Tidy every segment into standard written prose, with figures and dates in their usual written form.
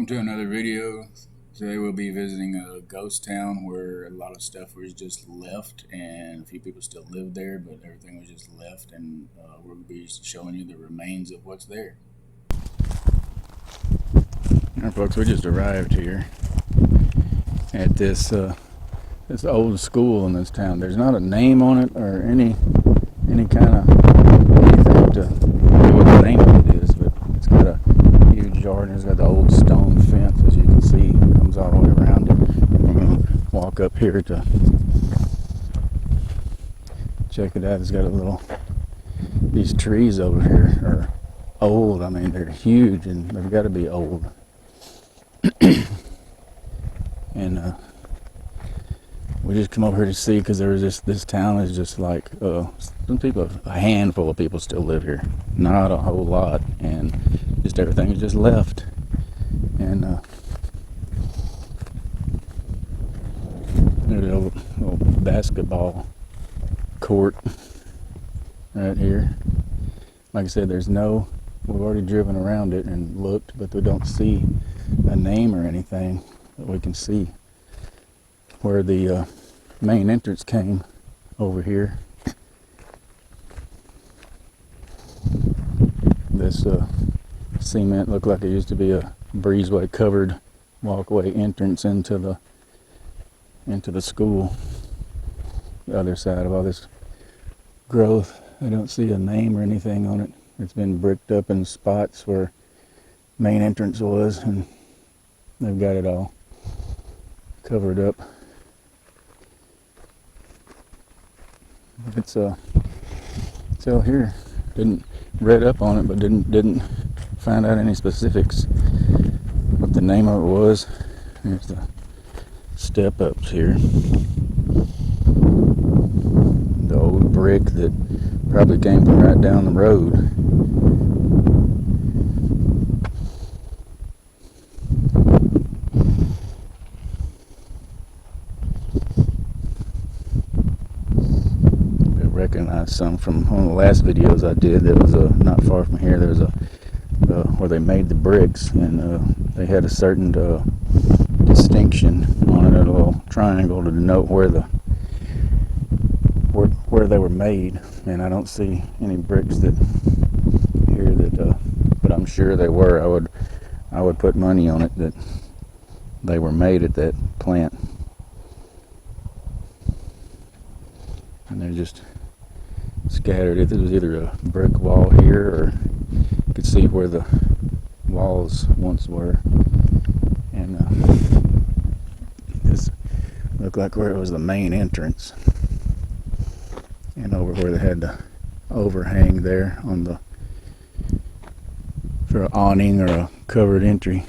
Welcome to another video. Today we'll be visiting a ghost town where a lot of stuff was just left and a few people still live there, but everything was just left, and we'll be showing you the remains of what's there. Alright folks, we just arrived here at this old school in this town. There's not a name on it or any kind of anything to know what the name of it is, but it's got a huge yard and it's got the old stone fence, as you can see, comes all the way around it. We're going to walk up here to check it out. It's got these trees over here are old. I mean, they're huge and they've got to be old. And we just come over here to see because there was this town is just like some people, a handful of people still live here, not a whole lot, and just everything is just left. And there's a little basketball court right here. Like I said, we've already driven around it and looked, but we don't see a name or anything that we can see where the main entrance came over here. This cement looked like it used to be a breezeway covered walkway entrance into the school. The other side of all this growth, I don't see a name or anything on it. It's been bricked up in spots where main entrance was, and they've got it all covered up. It's still here. Didn't read up on it, but didn't find out any specifics what the name of it was. Here's the step ups here. The old brick that probably came from right down the road. Recognize some from one of the last videos I did that was not far from here. There was where they made the bricks, and they had a certain distinction on it, a little triangle to denote where they were made. And I don't see any bricks that but I'm sure they were. I would put money on it that they were made at that plant. And they're just scattered. It was either a brick wall here, or you could see where the walls once were. And this looked like where it was the main entrance, and over where they had the overhang there for an awning or a covered entry.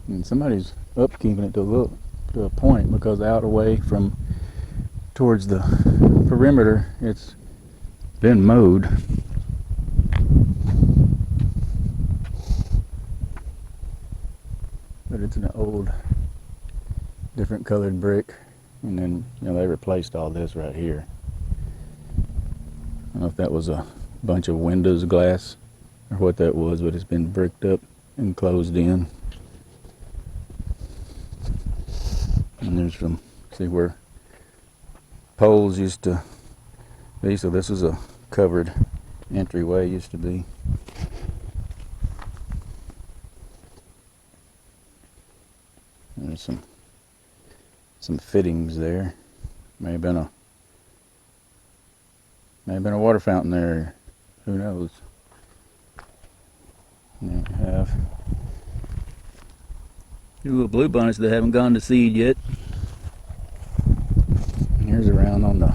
And somebody's upkeeping it to a point, because out away from towards the perimeter it's been mowed. But it's an old different colored brick, and then they replaced all this right here. I don't know if that was a bunch of windows glass or what that was, but it's been bricked up and closed in. And there's see where poles used to be, so this is a covered entryway, used to be. And there's some fittings there. May have been a water fountain there, who knows. And there you have your little bluebonnets that haven't gone to seed yet. And here's around on the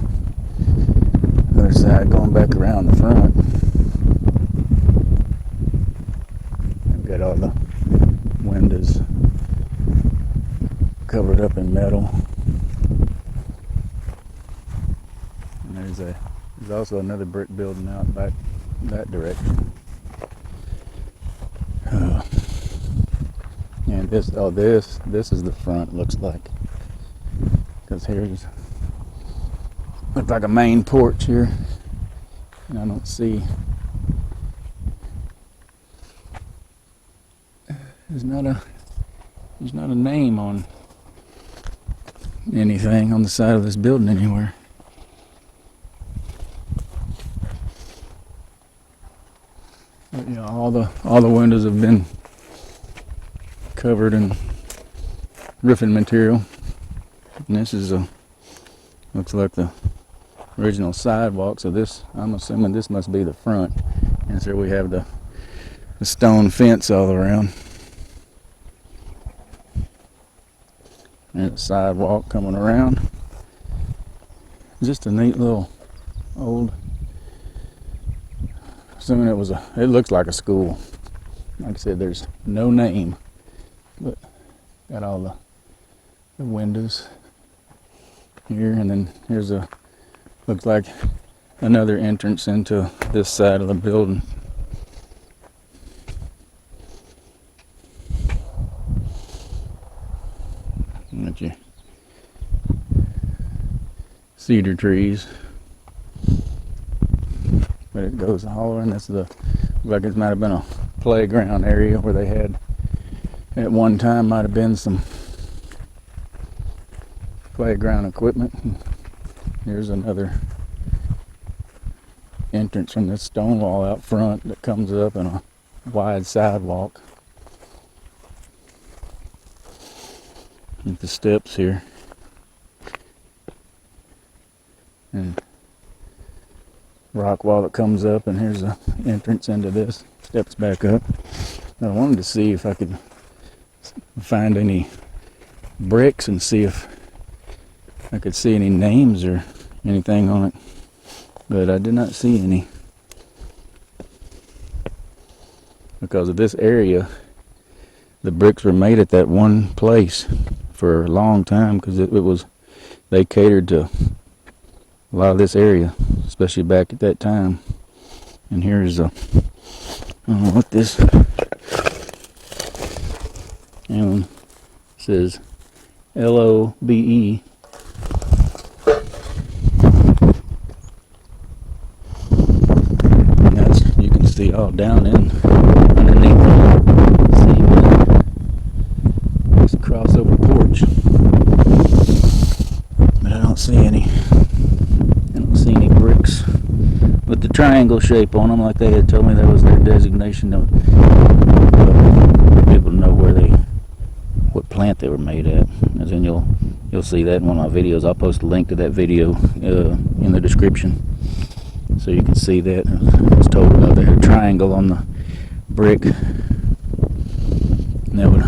other side, going back around the front. I've got all the windows covered up in metal. And there's also another brick building out back that direction. And this is the front, looks like, because here's looks like a main porch here, and I don't see there's not a name on anything on the side of this building anywhere. But yeah, all the windows have been covered in roofing material. And this is looks like the original sidewalk. So this, I'm assuming this must be the front. And so we have the stone fence all around. And a sidewalk coming around. Just a neat little old, assuming it looks like a school. Like I said, there's no name, but got all the windows here, and then here's looks like another entrance into this side of the building. Got your cedar trees, but it goes all around. That's like it might have been a playground area where they had at one time might have been some playground equipment. Here's another entrance from this stone wall out front that comes up in a wide sidewalk. With the steps here. And rock wall that comes up, and here's the entrance into this. Steps back up. I wanted to see if I could find any bricks and see if I could see any names or anything on it, but I did not see any because of this area. The bricks were made at that one place for a long time because they catered to a lot of this area, especially back at that time. And here's I don't know what this says, LOBE. And that's, you can see all down in underneath this crossover porch. But I don't see any bricks with the triangle shape on them, like they had told me that was their designation to people to know what plant they were made at. And then you'll see that in one of my videos. I'll post a link to that video in the description, so you can see that. It's told about they had a triangle on the brick, and that would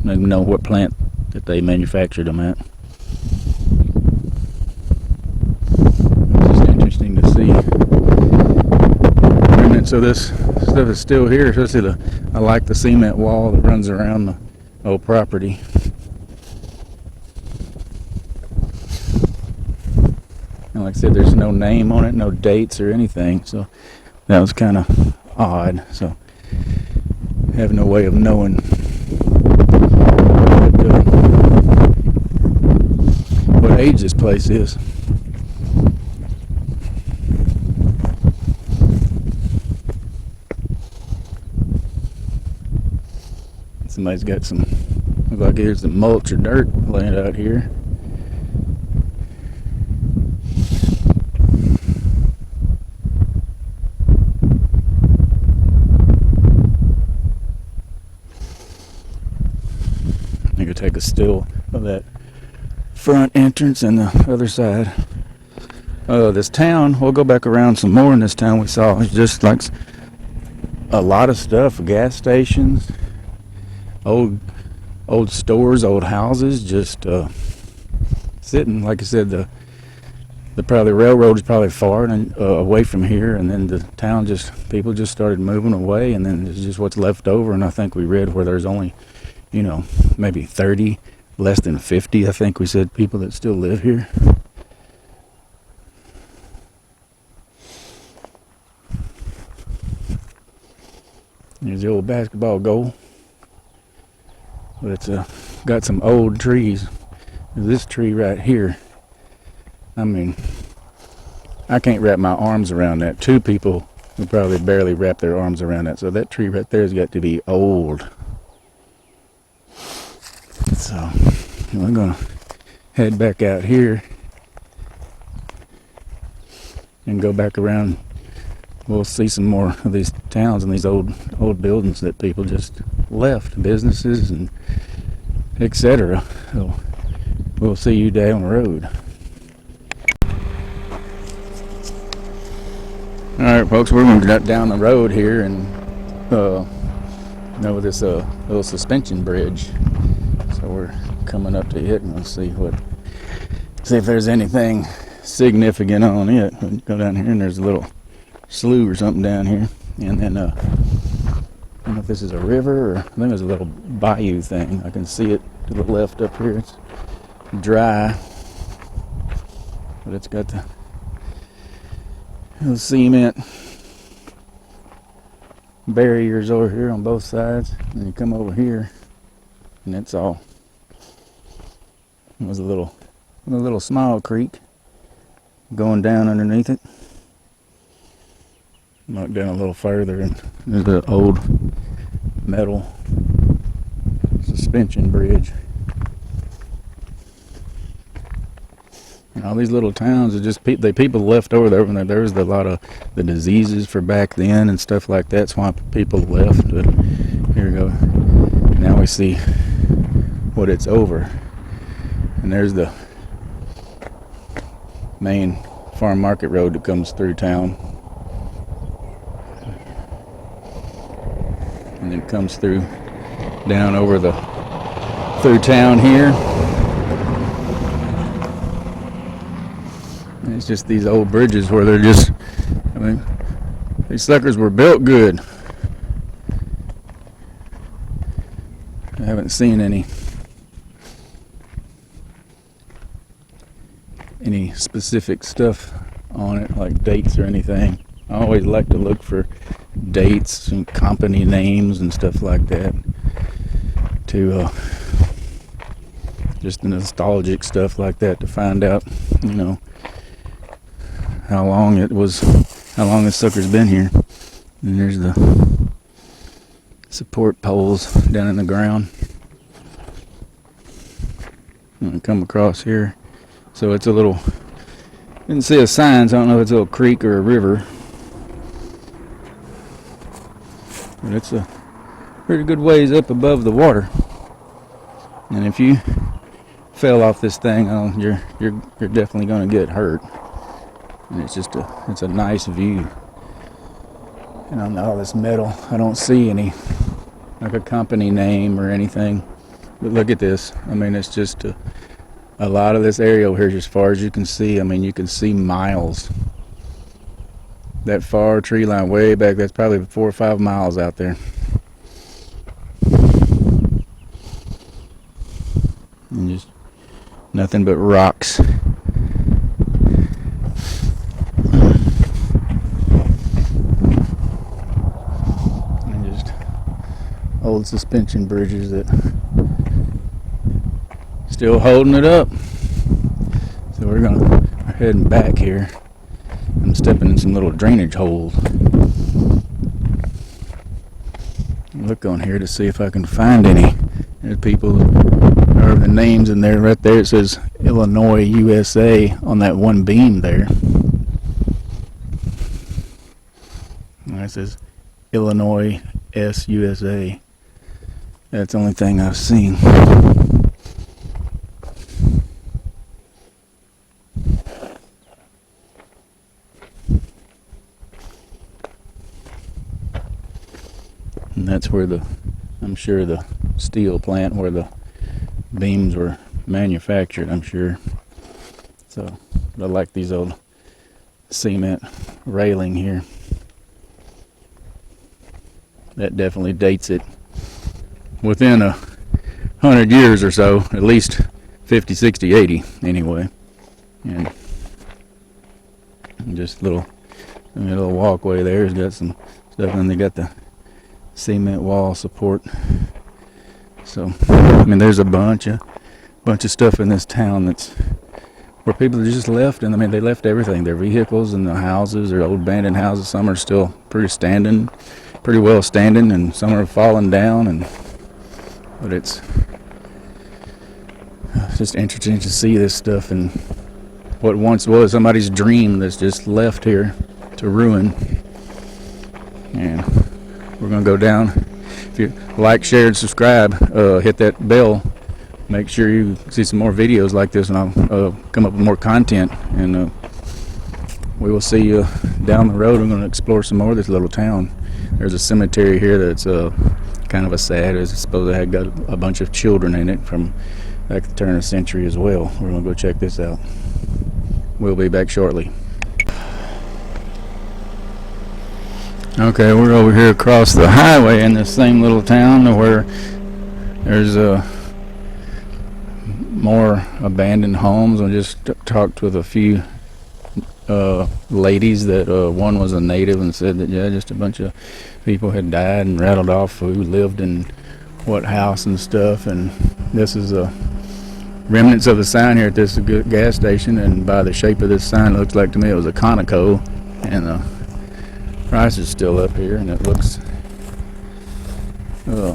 let them know what plant that they manufactured them at. It's just interesting to see remnants of this stuff is still here, especially I like the cement wall that runs around the old property. And like I said, there's no name on it, no dates or anything, so that was kind of odd. So I have no way of knowing what age this place is. Somebody's got some, looks like here's some mulch or dirt laying out here. You could take a still of that front entrance and the other side. This town, we'll go back around some more in this town we saw. It's just like a lot of stuff, gas stations, old stores, old houses, just sitting. Like I said, the railroad is probably far and away from here, and then the town people just started moving away, and then it's just what's left over. And I think we read where there's only, maybe 30, less than 50, I think we said, people that still live here. There's the old basketball goal. But it's got some old trees. This tree right here, I mean, I can't wrap my arms around that. Two people would probably barely wrap their arms around that. So that tree right there has got to be old. So we're gonna head back out here and go back around. We'll see some more of these towns and these old buildings that people just left, businesses and etc. So we'll see you down the road. All right, folks, we're going to get down the road here and know this little suspension bridge. So we're coming up to it and we'll see if there's anything significant on it. We go down here and there's a little slough or something down here, and then I don't know if this is a river or I think there's a little bayou thing. I can see it to the left up here. It's dry, but it's got the cement barriers over here on both sides, and you come over here and it's all, there's a little small creek going down underneath it. Look down a little further and there's the old metal suspension bridge. And all these little towns are just people left over there. When there's a lot of the diseases for back then and stuff like that. That's why people left. But here we go. Now we see what it's over. And there's the main farm market road that comes through town. And it comes through down over through town here. And it's just these old bridges where they're just, I mean, these suckers were built good. I haven't seen any specific stuff on it, like dates or anything. I always like to look for dates and company names and stuff like that to just the nostalgic stuff like that to find out, how long this sucker's been here. And there's the support poles down in the ground. And come across here, so it's a little, didn't see a sign, so I don't know if it's a little creek or a river. But it's a pretty good ways up above the water. And if you fell off this thing, you're definitely going to get hurt. And it's a nice view. And on all this metal, I don't see any like a company name or anything. But look at this. I mean, it's just a lot of this area over here, as far as you can see. I mean, you can see miles. That far tree line way back, that's probably 4 or 5 miles out there. And just nothing but rocks. And just old suspension bridges that still holding it up. So we're heading back here. I'm stepping in some little drainage holes. Look on here to see if I can find any. There's people, or the names in there. Right there it says Illinois, USA on that one beam there. And it says Illinois S USA. That's the only thing I've seen. And that's where I'm sure the steel plant where the beams were manufactured, I'm sure. So, but I like these old cement railing here. That definitely dates it within 100 years or so, at least 50, 60, 80 anyway. And just a little walkway there has got some stuff, and they got the cement wall support. So I mean, there's a bunch of stuff in this town that's where people just left, and I mean, they left everything, their vehicles and the houses, their old abandoned houses. Some are still pretty well standing, and some are falling down, but it's It's just interesting to see this stuff and what once was somebody's dream that's just left here to ruin. And we're gonna go down. If you like, share, and subscribe, hit that bell. Make sure you see some more videos like this, and I'll come up with more content. And we will see you down the road. I'm going to explore some more of this little town. There's a cemetery here that's kind of a sad. I suppose it had got a bunch of children in it from back at the turn of the century as well. We're going to go check this out. We'll be back shortly. Okay, we're over here across the highway in this same little town where there's more abandoned homes. I just talked with a few ladies that one was a native and said that just a bunch of people had died and rattled off who lived in what house and stuff. And this is remnants of a sign here at this gas station, and by the shape of this sign, it looks like to me it was a Conoco, and the price is still up here, and it looks the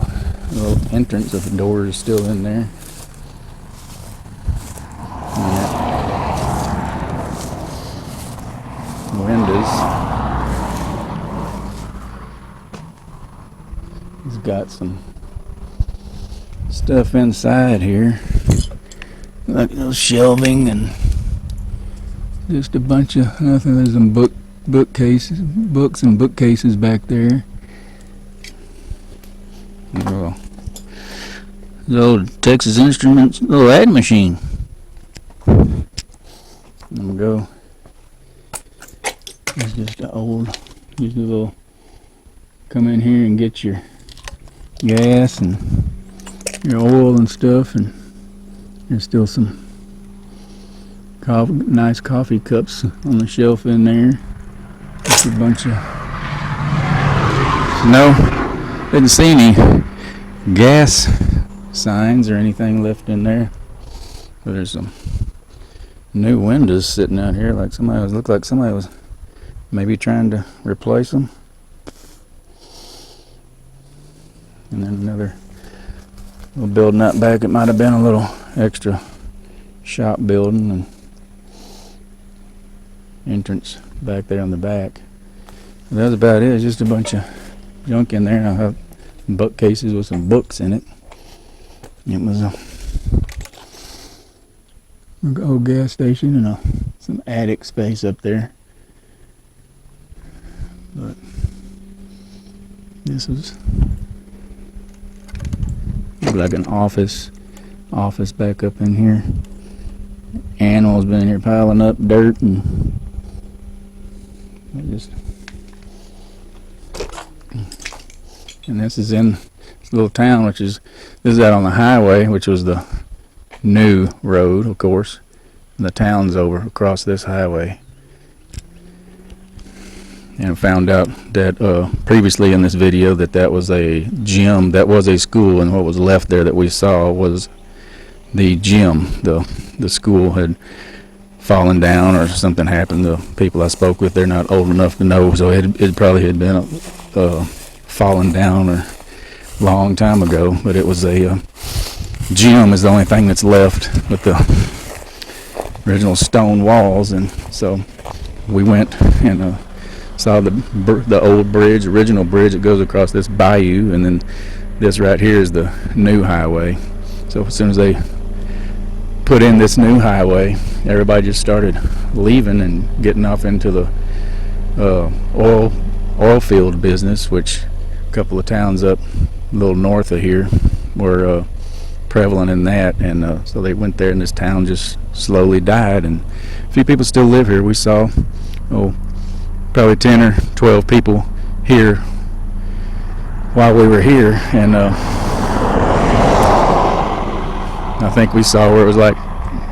little entrance of the door is still in there. Windows. He's got some stuff inside here, like shelving and just a bunch of nothing. There's some bookcases, books and bookcases back there. Oh, the old Texas Instruments little ad machine. There we go. It's just an old, just a little, come in here and get your gas and your oil and stuff, and there's still some nice coffee cups on the shelf in there. Just a bunch of, no, didn't see any gas signs or anything left in there. But there's some new windows sitting out here, like looked like somebody was maybe trying to replace them. And then another little building out back. It might have been a little extra shop building, and entrance back there on the back. But that's about it. It's just a bunch of junk in there. I have bookcases with some books in it. It was a old gas station and some attic space up there. But this was like an office back up in here. Animals been in here piling up dirt, and this is in this little town, this is out on the highway, which was the new road, of course, and the town's over across this highway. And found out that previously in this video that was a gym, that was a school, and what was left there that we saw was the gym. The school had fallen down or something happened. The people I spoke with, they're not old enough to know, so it probably had been fallen down or long time ago. But it was a gym is the only thing that's left with the original stone walls. And so we went and saw the old bridge, original bridge that goes across this bayou, and then this right here is the new highway. So as soon as they put in this new highway, everybody just started leaving and getting off into the oil field business, which a couple of towns up a little north of here were prevalent in that. And so they went there, and this town just slowly died, and a few people still live here. We saw probably 10 or 12 people here while we were here, and I think we saw where it was like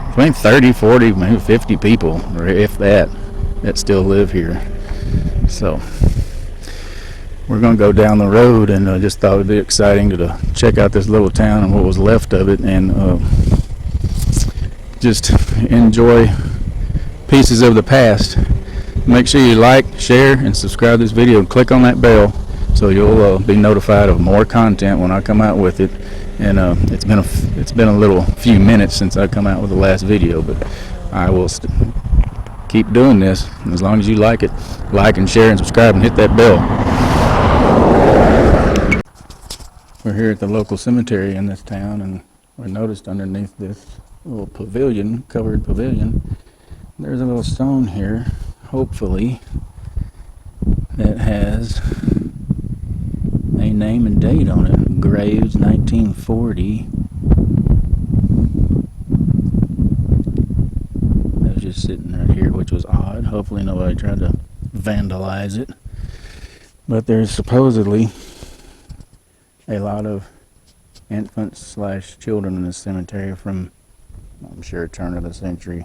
between 30, 40, maybe 50 people, or if that still live here. So we're going to go down the road, and just thought it would be exciting to check out this little town and what was left of it, and just enjoy pieces of the past. Make sure you like, share, and subscribe to this video, and click on that bell so you'll be notified of more content when I come out with it. And it's been a little few minutes since I come out with the last video, but I will keep doing this. And as long as you like it, like and share and subscribe and hit that bell. We're here at the local cemetery in this town, and we noticed underneath this little pavilion, covered pavilion, there's a little stone here, hopefully, that has a name and date on it. Graves 1940. That was just sitting right here, which was odd. Hopefully nobody tried to vandalize it. But there's supposedly a lot of infants / children in this cemetery from, I'm sure, turn of the century.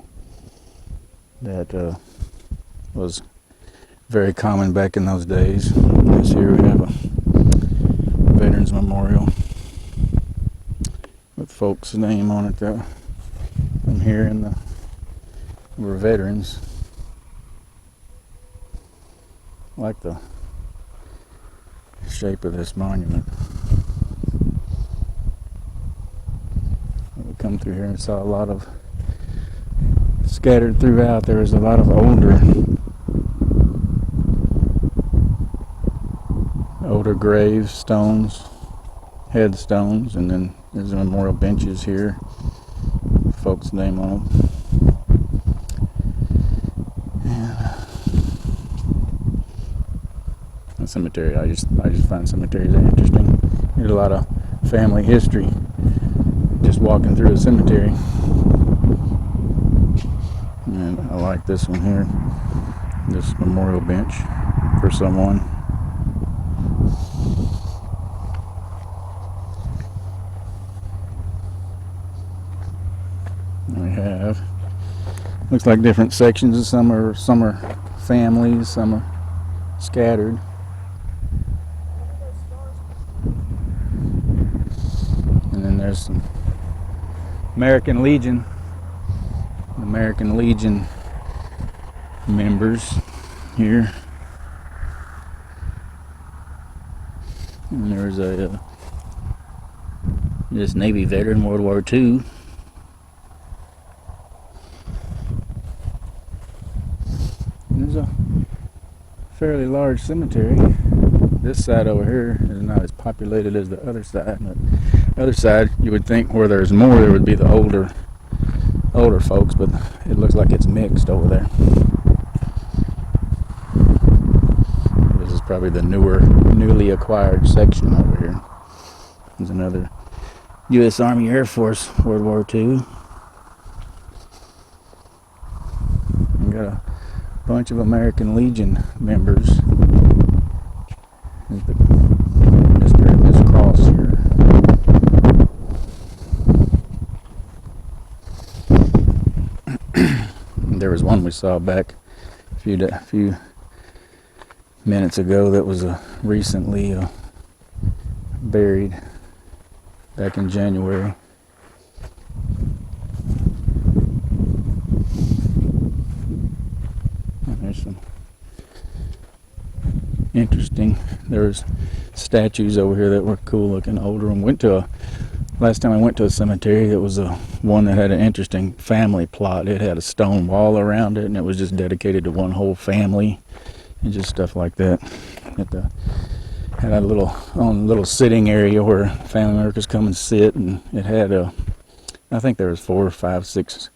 That was very common back in those days. This here we have a Veterans Memorial with folks' name on it that I'm here and were veterans. I like the shape of this monument. We come through here and saw a lot of scattered throughout. There was a lot of older graves, stones, headstones, and then there's memorial benches here, folks' name on them. And the cemetery, I just find cemeteries interesting. There's a lot of family history just walking through a cemetery. And I like this one here, this memorial bench for someone. We have, looks like different sections. Some are families, some are scattered. And then there's some American Legion members here. And there's this Navy veteran, World War II. There's a fairly large cemetery. This side over here is not as populated as the other side, but the other side, you would think where there's more, there would be the older folks, but it looks like it's mixed over there. This is probably the newly acquired section over here. There's another U.S. Army Air Force World War II. We got a bunch of American Legion members. There's the Mr. and Miss Cross here. There was one we saw back a few minutes ago that was recently buried back in January. And there's some interesting. There was statues over here that were cool looking, older. And last time I went to a cemetery, it was one that had an interesting family plot. It had a stone wall around it, and it was just dedicated to one whole family, and just stuff like that. It had a little sitting area where family members come and sit, and it had I think there was 4, 5, 6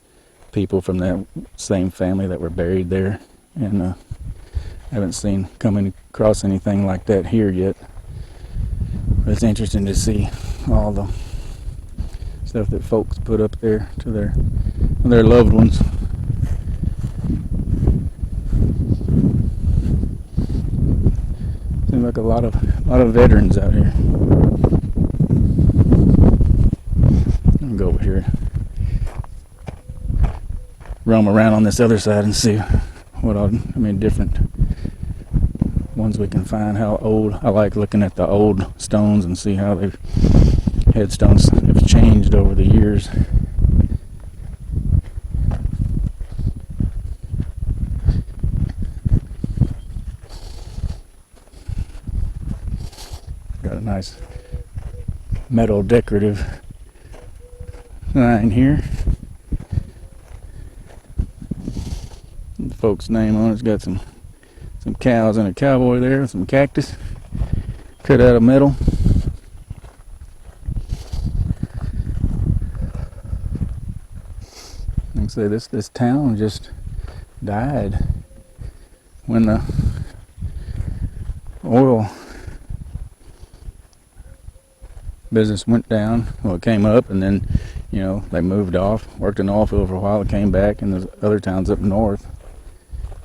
people from that same family that were buried there, and I haven't come across anything like that here yet. But it's interesting to see all the stuff that folks put up there to their loved ones. Seems like a lot of veterans out here. I'll go over here, roam around on this other side and see different ones we can find. How old? I like looking at the old stones and see how headstones have changed over the years. Got a nice metal decorative sign here. The folks' name on it's got some cows and a cowboy there, some cactus cut out of metal. Like I say, this town just died when the oil business went down. Well, it came up, and then, you know, they moved off, worked in the oil field for a while, it came back, and there's other towns up north.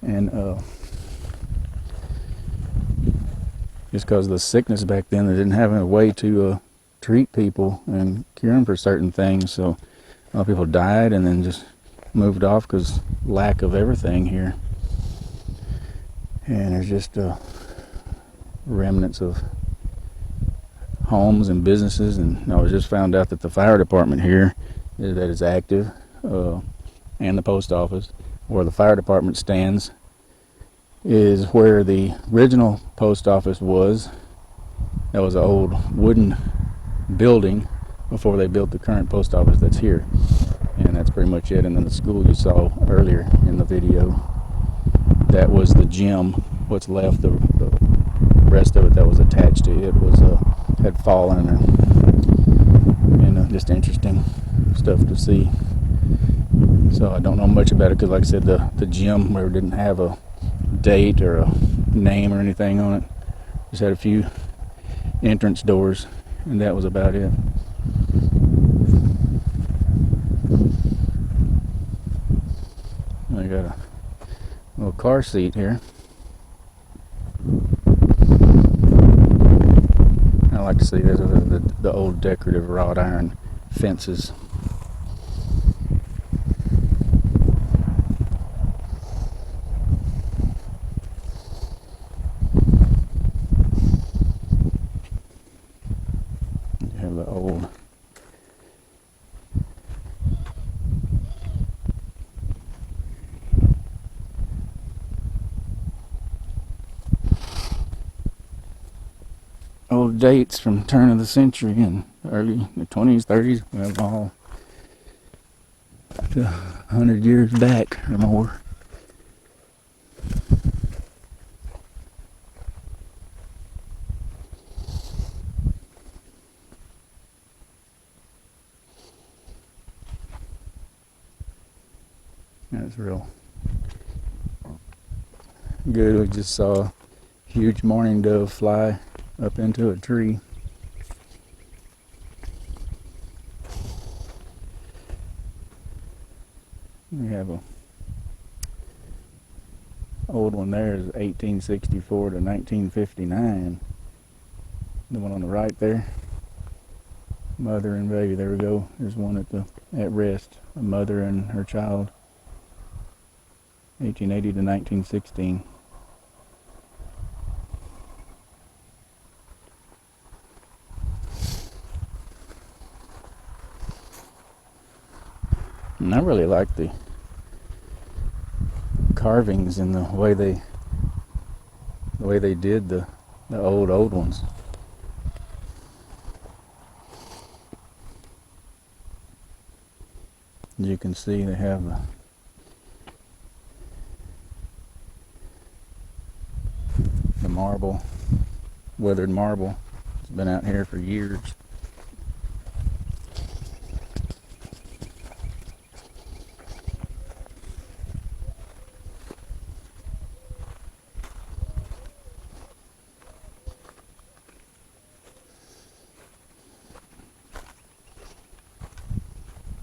And just because of the sickness back then, they didn't have a way to treat people and cure them for certain things. So a lot of people died and then just moved off because lack of everything here. And there's just remnants of homes and businesses. And I was just found out that the fire department here that is active, and the post office, where the fire department stands, is where the original post office was. That was an old wooden building before they built the current post office that's here. And that's pretty much it. And then the school you saw earlier in the video, that was the gym. What's left, the rest of it that was attached to it was had fallen, and just interesting stuff to see. So I don't know much about it because, like I said, the gym where it didn't have a date or a name or anything on it. Just had a few entrance doors, and that was about it. I got a little car seat here. I like to see the old decorative wrought iron fences. You have the old dates from turn of the century and early 20s, 30s. We have all 100 years back or more. That's real good. We just saw a huge mourning dove fly up into a tree. We have a old one there is 1864 to 1959. The one on the right there, mother and baby. There we go. There's one at rest, a mother and her child, 1880 to 1916. And I really like the carvings and the way they did the old ones. As you can see, they have the marble, weathered marble. It's been out here for years.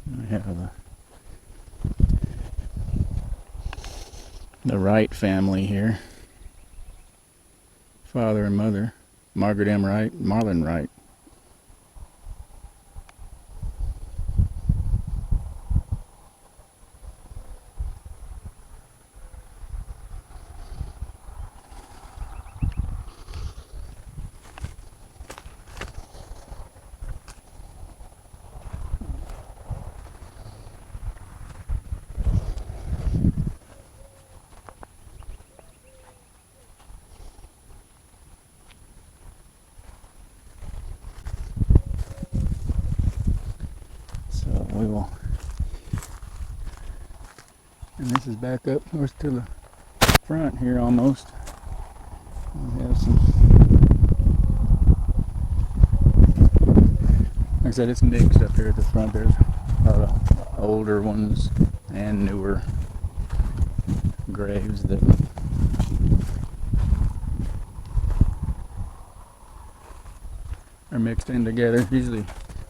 We have the Wright family here. Father and mother, Margaret M. Wright, Marlon Wright. we will. And this is back up north to the front here almost. We have some, like I said, it's mixed up here at the front. There's a lot of older ones and newer graves that are mixed in together. Usually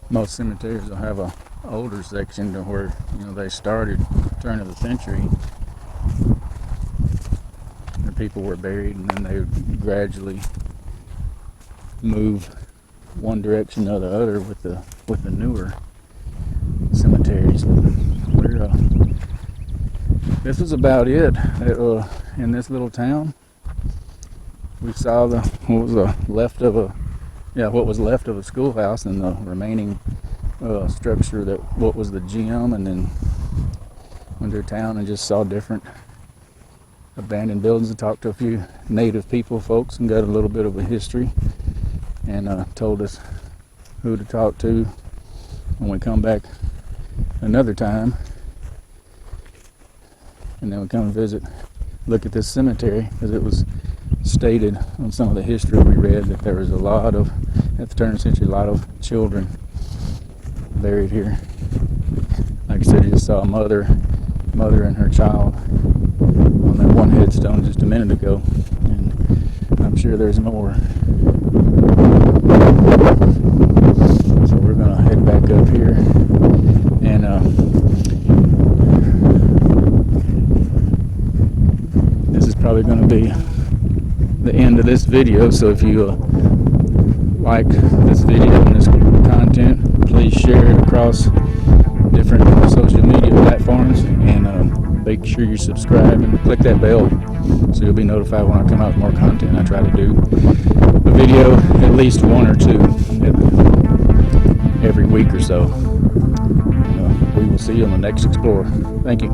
most cemeteries will have a older section to where, you know, they started turn of the century. The people were buried, and then they would gradually move one direction or the other with the newer cemeteries. This was about it. In this little town, we saw what was left of a schoolhouse and the remaining structure what was the gym, and then went to town and just saw different abandoned buildings and talked to a few native folks and got a little bit of a history, and told us who to talk to when we come back another time. And then we come and look at this cemetery, because it was stated on some of the history we read that there was at the turn of the century, a lot of children buried here. Like I said, you just saw a mother and her child on that one headstone just a minute ago, and I'm sure there's more. So we're gonna head back up here, and this is probably going to be the end of this video. So if you like this video and this content, please share it across different social media platforms, and make sure you subscribe and click that bell so you'll be notified when I come out with more content. I try to do a video at least one or two every week or so. We will see you on the next Explorer. Thank you.